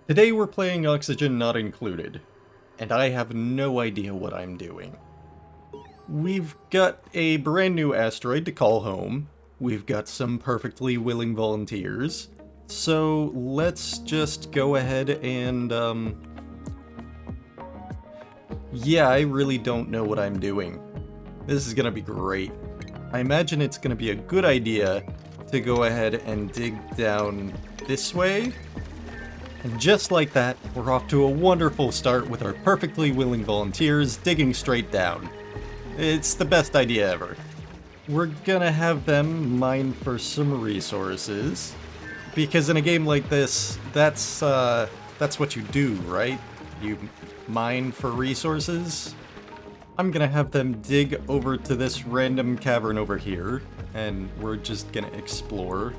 Today we're playing Oxygen Not Included, and I have no idea what I'm doing. We've got a brand new asteroid to call home, we've got some perfectly willing volunteers, so let's just go ahead and, yeah, I really don't know what I'm doing. This is gonna be great. I imagine it's gonna be a good idea to go ahead and dig down this way. And just like that, we're off to a wonderful start with our perfectly willing volunteers digging straight down. It's the best idea ever. We're gonna have them mine for some resources, because in a game like this, that's what you do, right? You mine for resources. I'm gonna have them dig over to this random cavern over here, and we're just gonna explore.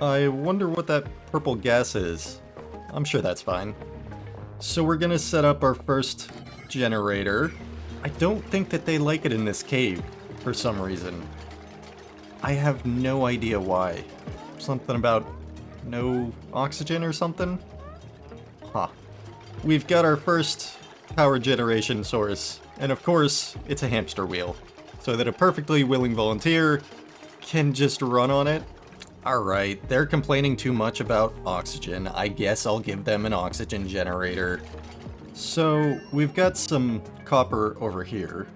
I wonder what that purple gas is. I'm sure that's fine. So we're gonna set up our first generator. I don't think that they like it in this cave, for some reason. I have no idea why. Something about no oxygen or something? Huh. We've got our first power generation source, and of course, it's a hamster wheel, so that a perfectly willing volunteer can just run on it. Alright, they're complaining too much about oxygen. I guess I'll give them an oxygen generator. So, we've got some copper over here,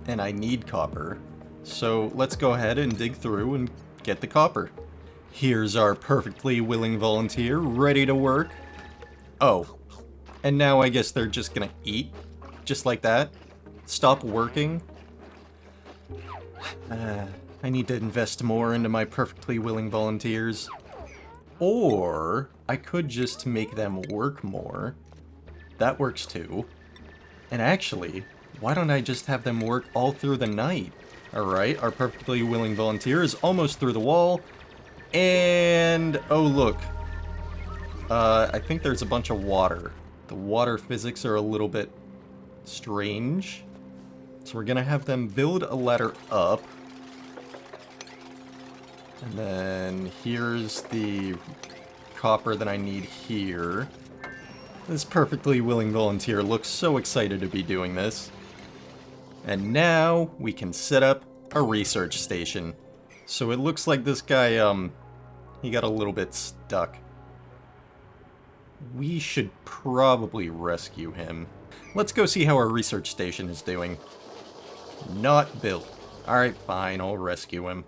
and I need copper. So, let's go ahead and dig through and get the copper. Here's our perfectly willing volunteer, ready to work. Oh, and now I guess they're just gonna eat? Just like that? Stop working? I need to invest more into my perfectly willing volunteers. Or I could just make them work more. That works too. And actually, why don't I just have them work all through the night? Alright, our perfectly willing volunteer is almost through the wall. And oh look. I think there's a bunch of water. The water physics are a little bit strange. So we're gonna have them build a ladder up. And then here's the copper that I need here. This perfectly willing volunteer looks so excited to be doing this. And now we can set up a research station. So it looks like this guy, he got a little bit stuck. We should probably rescue him. Let's go see how our research station is doing. Not built. Alright, fine, I'll rescue him.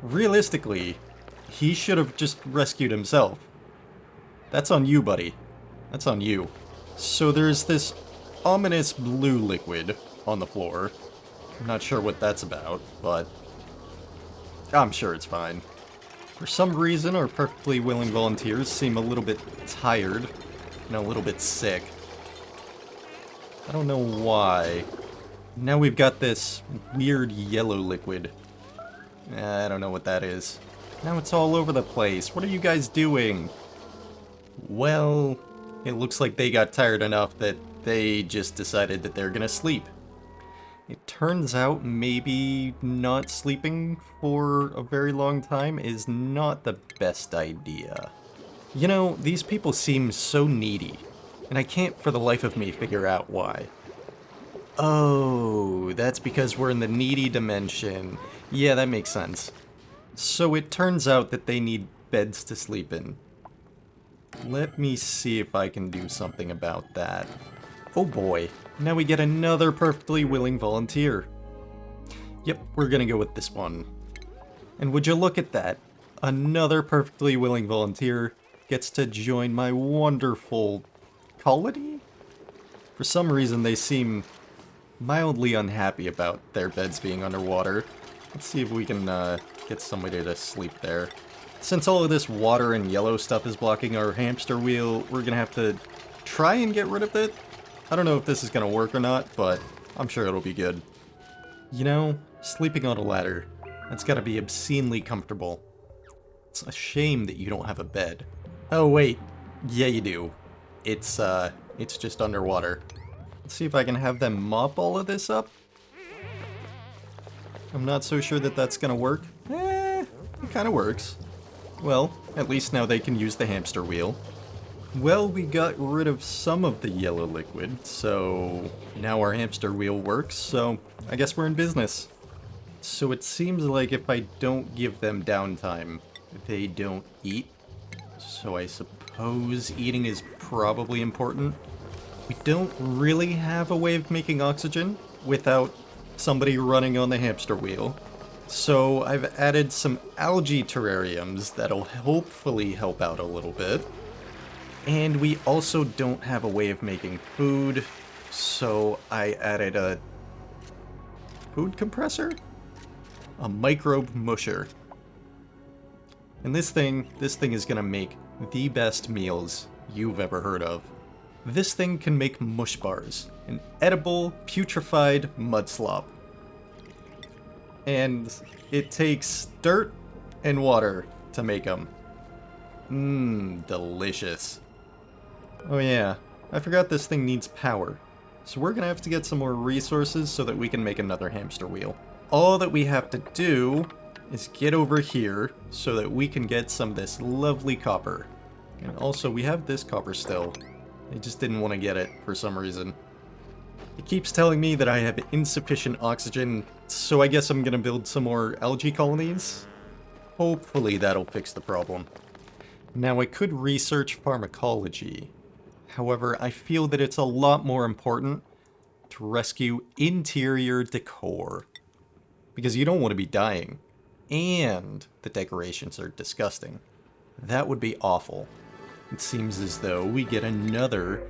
Realistically, he should have just rescued himself. That's on you, buddy. That's on you. So there's this ominous blue liquid on the floor. I'm not sure what that's about, but I'm sure it's fine. For some reason, our perfectly willing volunteers seem a little bit tired and a little bit sick. I don't know why. Now we've got this weird yellow liquid. I don't know what that is. Now it's all over the place. What are you guys doing? Well, it looks like they got tired enough that they just decided that they're gonna sleep. It turns out maybe not sleeping for a very long time is not the best idea. You know, these people seem so needy, and I can't for the life of me figure out why. Oh, that's because we're in the needy dimension. Yeah, that makes sense. So it turns out that they need beds to sleep in. Let me see if I can do something about that. Oh boy, now we get another perfectly willing volunteer. Yep, we're gonna go with this one. And would you look at that? Another perfectly willing volunteer gets to join my wonderful colony? For some reason they seem mildly unhappy about their beds being underwater. Let's see if we can get somebody to sleep there. Since all of this water and yellow stuff is blocking our hamster wheel, we're gonna have to try and get rid of it. I don't know if this is gonna work or not, but I'm sure it'll be good. You know, sleeping on a ladder, that's gotta be obscenely comfortable. It's a shame that you don't have a bed. Oh wait, yeah you do. It's just underwater. Let's see if I can have them mop all of this up. I'm not so sure that that's gonna work. It kinda works. Well, at least now they can use the hamster wheel. Well, we got rid of some of the yellow liquid, so now our hamster wheel works, so I guess we're in business. So it seems like if I don't give them downtime, they don't eat. So I suppose eating is probably important. We don't really have a way of making oxygen without somebody running on the hamster wheel. So I've added some algae terrariums that'll hopefully help out a little bit. And we also don't have a way of making food, so I added a food compressor? A microbe musher. And this thing is gonna make the best meals you've ever heard of. This thing can make mush bars, an edible, putrefied mud slop. And it takes dirt and water to make them. Mmm, delicious. Oh yeah, I forgot this thing needs power. So we're gonna have to get some more resources so that we can make another hamster wheel. All that we have to do is get over here so that we can get some of this lovely copper. And also, we have this copper still. I just didn't want to get it for some reason. It keeps telling me that I have insufficient oxygen, so I guess I'm gonna build some more algae colonies. Hopefully that'll fix the problem. Now I could research pharmacology. However, I feel that it's a lot more important to rescue interior decor. Because you don't want to be dying. And the decorations are disgusting. That would be awful. It seems as though we get another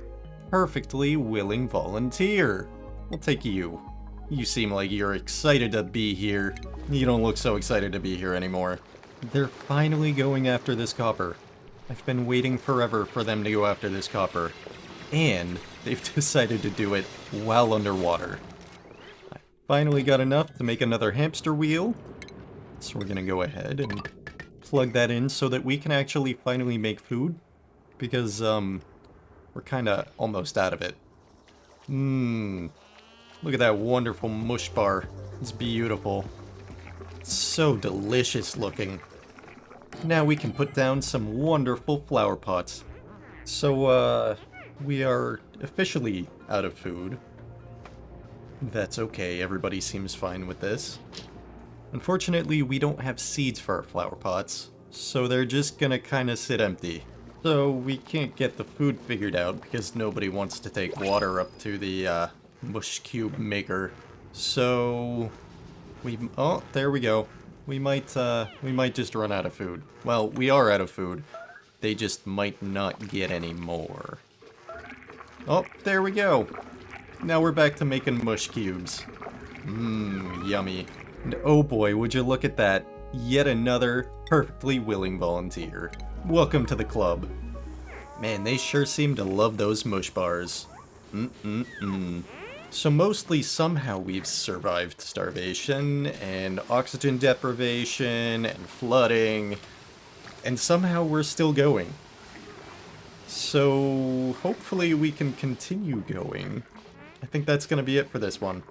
perfectly willing volunteer. We'll take you. You seem like you're excited to be here. You don't look so excited to be here anymore. They're finally going after this copper. I've been waiting forever for them to go after this copper. And they've decided to do it while underwater. I finally got enough to make another hamster wheel. So we're gonna go ahead and plug that in so that we can actually finally make food. Because, we're kinda almost out of it. Mmm. Look at that wonderful mush bar. It's beautiful. It's so delicious looking. Now we can put down some wonderful flower pots. So, we are officially out of food. That's okay, everybody seems fine with this. Unfortunately, we don't have seeds for our flower pots, so they're just gonna kinda sit empty. So we can't get the food figured out because nobody wants to take water up to the, mush cube maker. So oh, there we go. We might just run out of food. Well, we are out of food. They just might not get any more. Oh, there we go. Now we're back to making mush cubes. Mmm, yummy. And oh boy, would you look at that. Yet another perfectly willing volunteer. Welcome to the club. Man, they sure seem to love those mush bars. So mostly somehow we've survived starvation, and oxygen deprivation, and flooding, and somehow we're still going. So hopefully we can continue going. I think that's gonna be it for this one.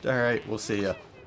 Alright, we'll see ya.